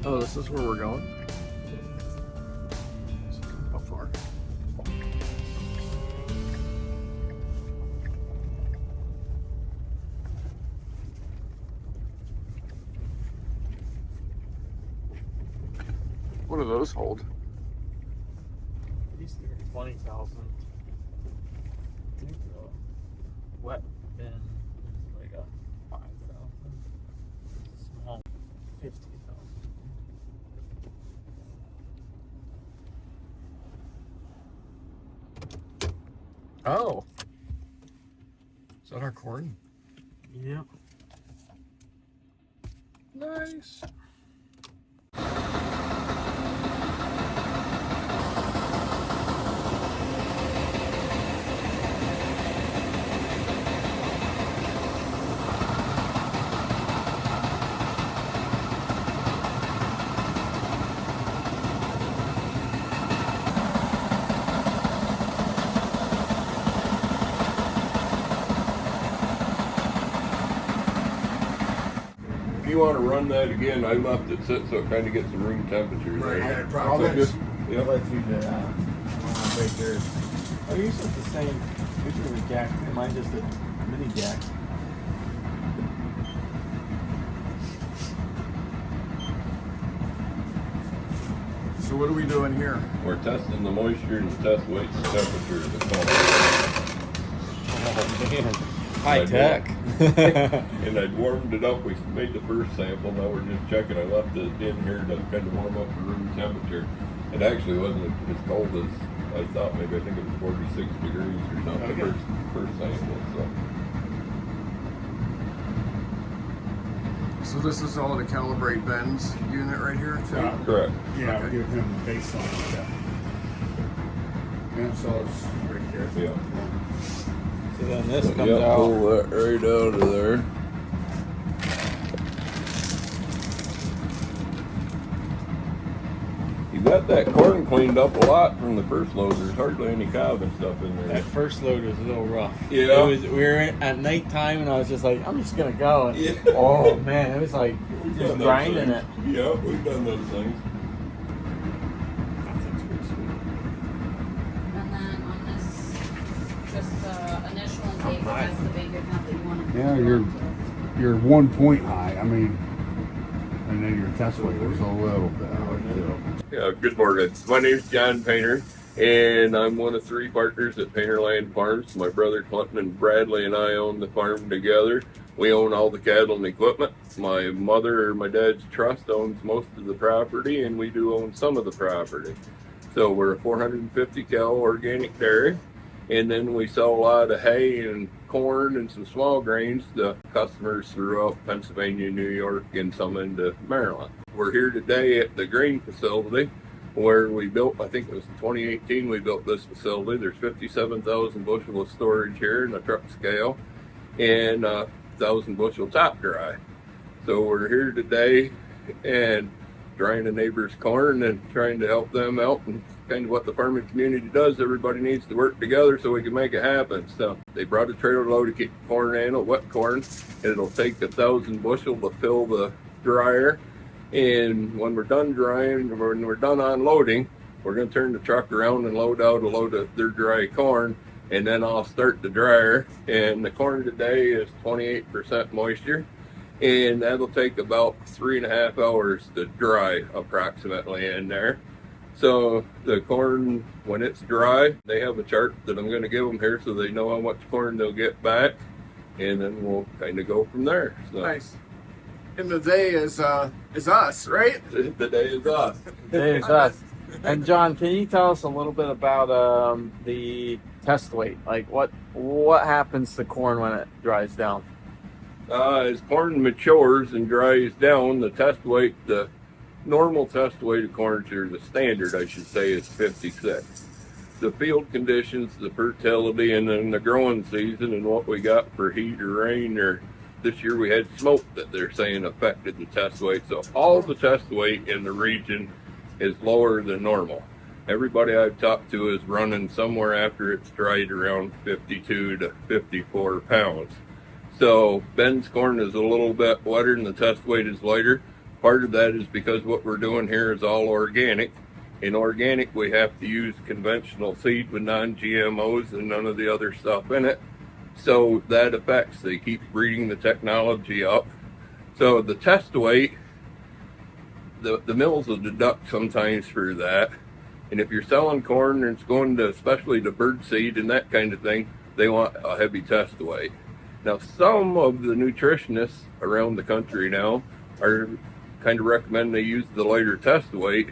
Oh, this is where we're going? How far? What do those hold? These are 20,000. I think the wet bin is like a 5,000. Small 50,000. Oh. Is that our corn? Yep. Nice. If you want to run that again, I left it sit so it kind of gets the room temperature. Right, Right. yeah, So probably. just, yep. Let you do that. Right there. Oh, you said the same. Yours is a jack. Mine just a mini jack. So what are we doing here? We're testing the moisture and the test weight and temperature of the corn. Oh man. High tech. And I'd warmed it up. We made the first sample. Now we're just checking. I left it in here to kind of warm up the room temperature. It actually wasn't as cold as I thought. Maybe I think it was 46 degrees or something. Okay. The first sample. So this is all to calibrate Ben's unit right here too? So correct. Yeah, Okay. give him the baseline check. And so it's right here. Yeah. So then this comes Yeah, out. pull that right out of there. You got that corn cleaned up a lot from the first load. There's hardly any cob and stuff in there. That first load was a little rough. Yeah. We were at nighttime, and I was just like, I'm just gonna go. And, Yeah. oh man, it was like We've just done those grinding it. things. Yeah, we've done those things. That thing's pretty sweet. And then on this, just the initial intake, that's the bacon count that you want to. Yeah, you're 1 point high. I mean, and then your test weight was a little bit high too. Yeah, good morning. My name's John Painter, and I'm one of 3 partners at Painterland Farms. My brother Clinton and Bradley and I own the farm together. We own all the cattle and equipment. My mother or my dad's trust owns most of the property, and we do own some of the property. So we're a 450 cow organic dairy, and then we sell a lot of hay and corn and some small grains to customers throughout Pennsylvania, New York, and some into Maryland. We're here today at the grain facility where we built, I think it was in 2018 we built this facility. There's 57,000 bushel of storage here in a truck scale and 1,000 bushel top dry. So we're here today and drying a neighbor's corn and trying to help them out, and kind of what the farming community does. Everybody needs to work together so we can make it happen. So they brought a trailer load of corn and wet corn, and it'll take 1,000 bushel to fill the dryer. And when we're done drying, when we're done unloading, we're going to turn the truck around and load out a load of their dry corn, and then I'll start the dryer. And the corn today is 28% moisture, and that'll take about 3.5 hours to dry approximately in there. So the corn, when it's dry, they have a chart that I'm going to give them here so they know how much corn they'll get back, and then we'll kind of go from there. So Nice. And the day is us, right? the day is us. There's us. And John, can you tell us a little bit about the test weight? Like what happens to corn when it dries down? As corn matures and dries down, the test weight, the normal test weight of corn, or the standard, I should say, is 56. The field conditions, the fertility, and then the growing season, and what we got for heat or rain, or this year we had smoke that they're saying affected the test weight. So all the test weight in the region is lower than normal. Everybody I've talked to is running somewhere after it's dried around 52 to 54 pounds. So Ben's corn is a little bit wetter and the test weight is lighter, Part of that is because what we're doing here is all organic. In organic, we have to use conventional seed with non-GMOs and none of the other stuff in it. So that affects, they keep breeding the technology up. So the test weight, the mills will deduct sometimes for that. And if you're selling corn and it's going to, especially to bird seed and that kind of thing, they want a heavy test weight. Now, some of the nutritionists around the country now are kind of recommend they use the lighter test weight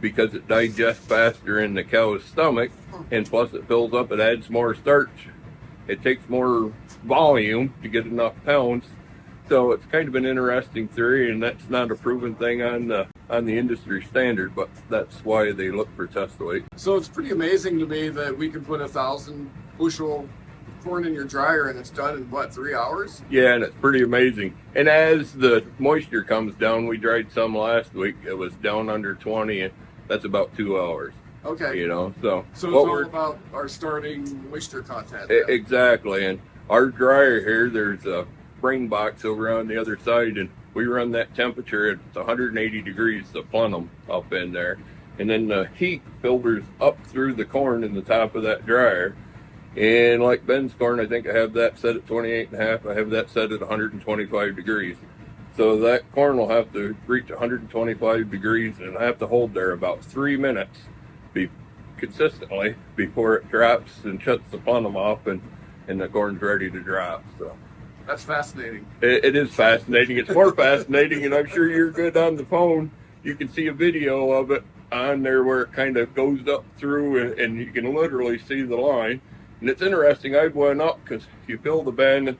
because it digests faster in the cow's stomach, and plus it fills up, it adds more starch. It takes more volume to get enough pounds. So it's kind of an interesting theory, and that's not a proven thing on the industry standard, but that's why they look for test weight. So it's pretty amazing to me that we can put 1,000 bushel corn in your dryer and it's done in what, 3 hours? Yeah, and it's pretty amazing. And as the moisture comes down, we dried some last week. It was down under 20, and that's about 2 hours. Okay. You know, so it's all about our starting moisture content. Exactly. And our dryer here, there's a spring box over on the other side, and we run that temperature at 180 degrees to plenum up in there. And then the heat filters up through the corn in the top of that dryer. And like Ben's corn, I think I have that set at 28.5. I have that set at 125 degrees. So that corn will have to reach 125 degrees and I have to hold there about 3 minutes consistently before it drops and shuts the plenum off and the corn's ready to drop. So that's fascinating. It is fascinating. It's more fascinating, and I'm sure you're good on the phone. You can see a video of it on there where it kind of goes up through and you can literally see the line. And it's interesting. I went up because you fill the bin.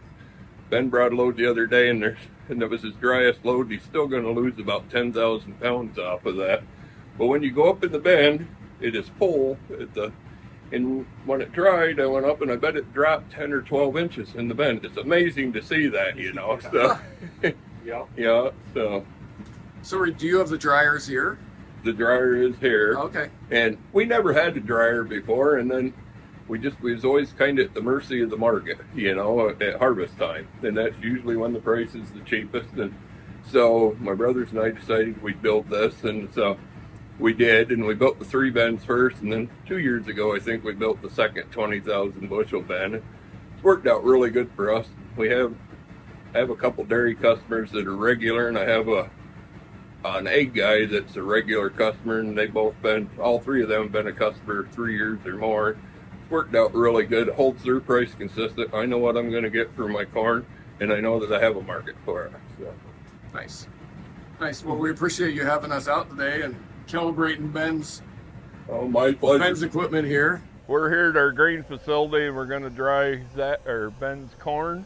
Ben brought a load the other day, and it was his driest load. He's still going to lose about 10,000 pounds off of that. But when you go up in the bin, it is full. And when it dried, I went up and I bet it dropped 10 or 12 inches in the bin. It's amazing to see that, you know. So, yeah. So do you have the dryers here? The dryer is here. Okay. And we never had a dryer before, and then we was always kind of at the mercy of the market, you know, at harvest time. And that's usually when the price is the cheapest. And so my brothers and I decided we'd build this. And so we did. And we built the 3 bins first. And then 2 years ago, I think we built the second 20,000 bushel bin. It's worked out really good for us. I have a couple dairy customers that are regular. And I have an egg guy that's a regular customer. And all 3 of them have been a customer 3 years or more. Worked out really good. It holds their price consistent. I know what I'm going to get for my corn, and I know that I have a market for it. So. Nice. Well, we appreciate you having us out today and calibrating Ben's my pleasure. Ben's equipment here. We're here at our grain facility, and we're going to dry Ben's corn.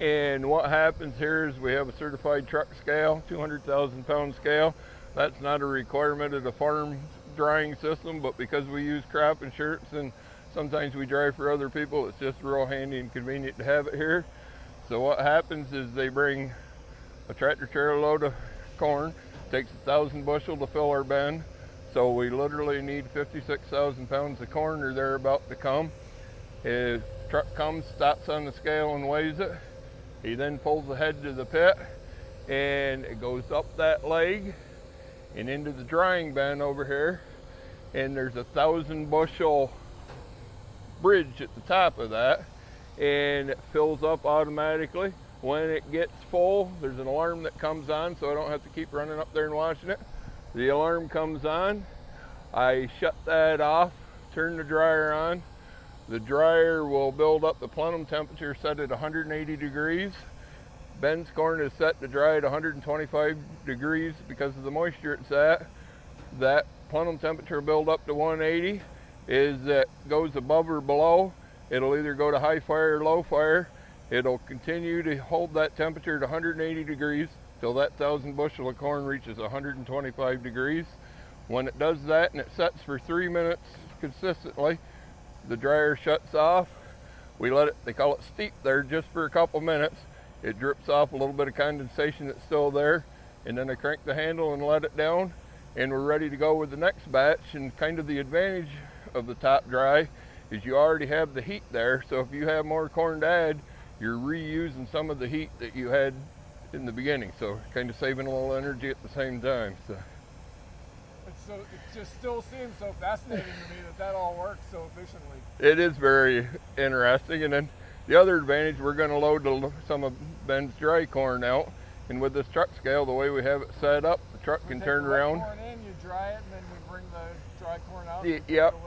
And what happens here is we have a certified truck scale, 200,000 pound scale. That's not a requirement of the farm drying system, but because we use crop insurance and sometimes we dry for other people, it's just real handy and convenient to have it here. So what happens is they bring a tractor trailer load of corn, takes 1,000 bushel to fill our bin. So we literally need 56,000 pounds of corn or thereabout to come. His truck comes, stops on the scale and weighs it. He then pulls ahead to the pit and it goes up that leg and into the drying bin over here. And there's 1,000 bushel bridge at the top of that, and it fills up automatically. When it gets full, there's an alarm that comes on, so I don't have to keep running up there and washing it. The alarm comes on, I shut that off, turn the dryer on. The dryer will build up the plenum temperature set at 180 degrees. Ben's corn is set to dry at 125 degrees because of the moisture it's at. That plenum temperature will build up to 180. Is that goes above or below, it'll either go to high fire or low fire. It'll continue to hold that temperature at 180 degrees till that 1,000 bushel of corn reaches 125 degrees. When it does that and it sets for 3 minutes consistently, the dryer shuts off. We let it, they call it steep there, just for a couple minutes. It drips off a little bit of condensation that's still there, and then I crank the handle and let it down, and we're ready to go with the next batch. And kind of the advantage of the top dry is you already have the heat there, so if you have more corn to add, you're reusing some of the heat that you had in the beginning, so kind of saving a little energy at the same time. So So it just still seems so fascinating to me that all works so efficiently. it is very interesting. And then the other advantage, we're going to load some of Ben's dry corn out, and with this truck scale, the way we have it set up, the truck can turn around. Corn in, you dry it, and then we bring the dry corn out.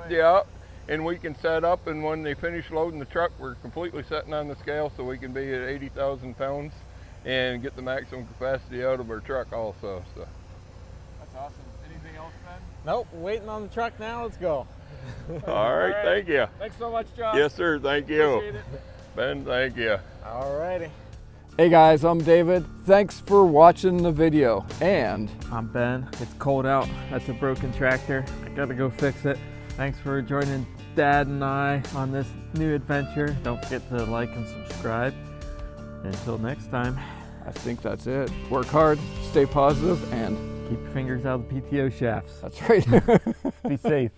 Yep. And we can set up, and when they finish loading the truck, we're completely setting on the scale, so we can be at 80,000 pounds and get the maximum capacity out of our truck also. So That's awesome. Anything else, Ben? Nope, waiting on the truck now. Let's go. all right, thank you. Thanks so much, John. Yes, sir. Thank you, Appreciate it. Ben. Thank you. Alrighty. Hey guys, I'm David. Thanks for watching the video. And I'm Ben. It's cold out. That's a broken tractor. I gotta go fix it. Thanks for joining Dad and I on this new adventure. Don't forget to like and subscribe. Until next time, I think that's it. Work hard, stay positive, and keep your fingers out of the PTO shafts. that's right. Be safe.